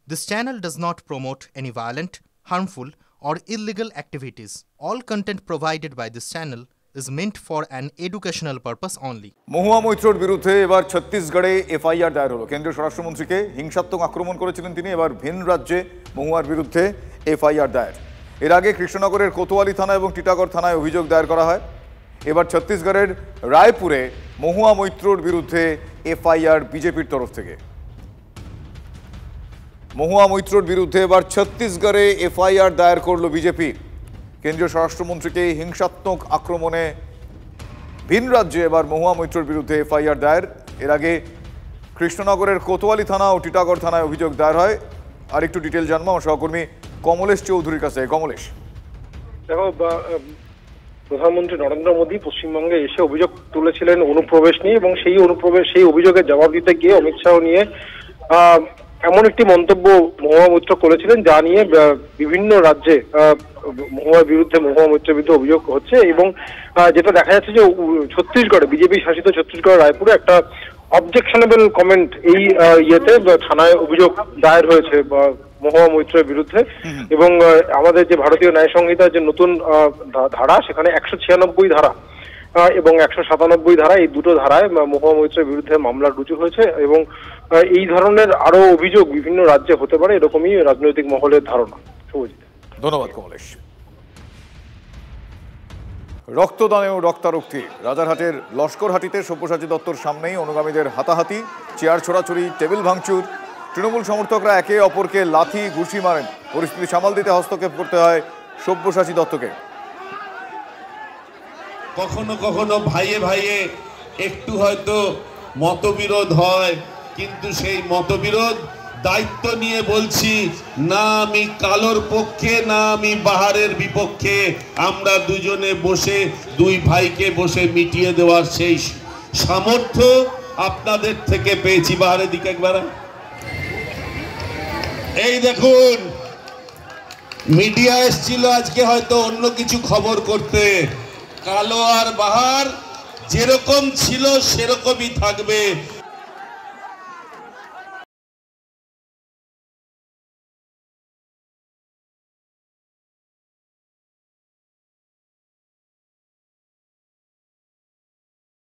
This channel does not promote any violent, harmful, or illegal activities. All content provided by this channel is meant for an educational purpose only. মহুয়া মৈত্রর বিরুদ্ধে এবার ছত্তিশগড়ে FIR দায়ের হলো। কেন্দ্রীয় স্বরাষ্ট্রমন্ত্রীকে হিংসাত্মক আক্রমণ করেছিলেন তিনি, এবার ভিন রাজ্যে মহুয়ার বিরুদ্ধে এফআইআর দায়ের। এর আগে কৃষ্ণনগরের কোতোয়ালি থানা এবং টিটাগড় থানায় অভিযোগ দায়ের করা হয়। এবার ছত্তিশগড়ের রায়পুরে মহুয়া মৈত্রর বিরুদ্ধে এফআইআর বিজেপির তরফ থেকে। মহুয়া মৈত্রর বিরুদ্ধে এবার ছত্তিশগড়ে এফআইআর দায়ের করল বিজেপি। কেন্দ্রীয় স্বরাষ্ট্রমন্ত্রীকে হিংসাত্মক আক্রমণে ভিন রাজ্যে এবার মহুয়া মৈত্রর বিরুদ্ধে এফআইআর দায়ের। এর আগে কৃষ্ণনগরের কোতোয়ালি থানা ও টিটাগড় থানায় অভিযোগ দায়ের হয়। আর একটু ডিটেল জানবো আমার সহকর্মী কমলেশ চৌধুরীর কাছে। কমলেশ, দেখো, প্রধানমন্ত্রী নরেন্দ্র মোদী পশ্চিমবঙ্গে এসে অভিযোগ তুলেছিলেন অনুপ্রবেশ নিয়ে, এবং সেই অভিযোগের জবাব দিতে গিয়ে অমিত শাহ নিয়ে এমন একটি মন্তব্য মহুয়া মৈত্র করেছিলেন যা নিয়ে বিভিন্ন রাজ্যে মহুয়া মৈত্রের বিরুদ্ধে অভিযোগ হচ্ছে। এবং যেটা দেখা যাচ্ছে যে ছত্তিশগড়ে, বিজেপি শাসিত ছত্তিশগড় রায়পুরে একটা অবজেকশনেবল কমেন্ট এই ইয়েতে থানায় অভিযোগ দায়ের হয়েছে মহুয়া মৈত্রের বিরুদ্ধে। এবং আমাদের যে ভারতীয় ন্যায় সংহিতার যে নতুন ধারা, সেখানে 196 ধারা এবং 197 ধারা, এই দুটো ধারায় মহুয়া মৈত্রের বিরুদ্ধে মামলা রুজু হয়েছে। এবং এই ধরনের আরো অভিযোগ বিভিন্ন রাজ্যে হতে পারে, এরকমই রাজনৈতিক মহলের ধারণা। শুভজিৎ, ধন্যবাদ কমলেশ। রক্তদানে ও রক্তারক্তি। রাজারহাটের লস্করহাটিতে সব্যসাচী দত্তর সামনেই অনুগামীদের হাতাহাতি, চেয়ার ছোড়াছুড়ি, টেবিল ভাঙচুর। তৃণমূল সমর্থকরা একে অপরকে লাথি ঘুষি মারেন। পরিস্থিতি সামাল দিতে হস্তক্ষেপ করতে হয় সব্যসাচী দত্তকে। কখনো কখনো ভাইয়ে ভাইয়ে একটু হয়তো মতবিরোধ হয়, কিন্তু সেই মতবিরোধ দায়িত্ব নিয়ে বলছি না, আমি কালোর পক্ষে না আমি বাহারের বিপক্ষে। আমরা দুজনে বসে, দুই ভাইকে বসে মিটিয়ে দেওয়ার সেই সামর্থ্য আপনাদের থেকে পেয়েছি। বাহারের দিকে একবার এই দেখুন, মিডিয়া এসেছিল আজকে হয়তো অন্য কিছু খবর করতে। কালো আর বাহার যেরকম ছিল সেরকমই থাকবে।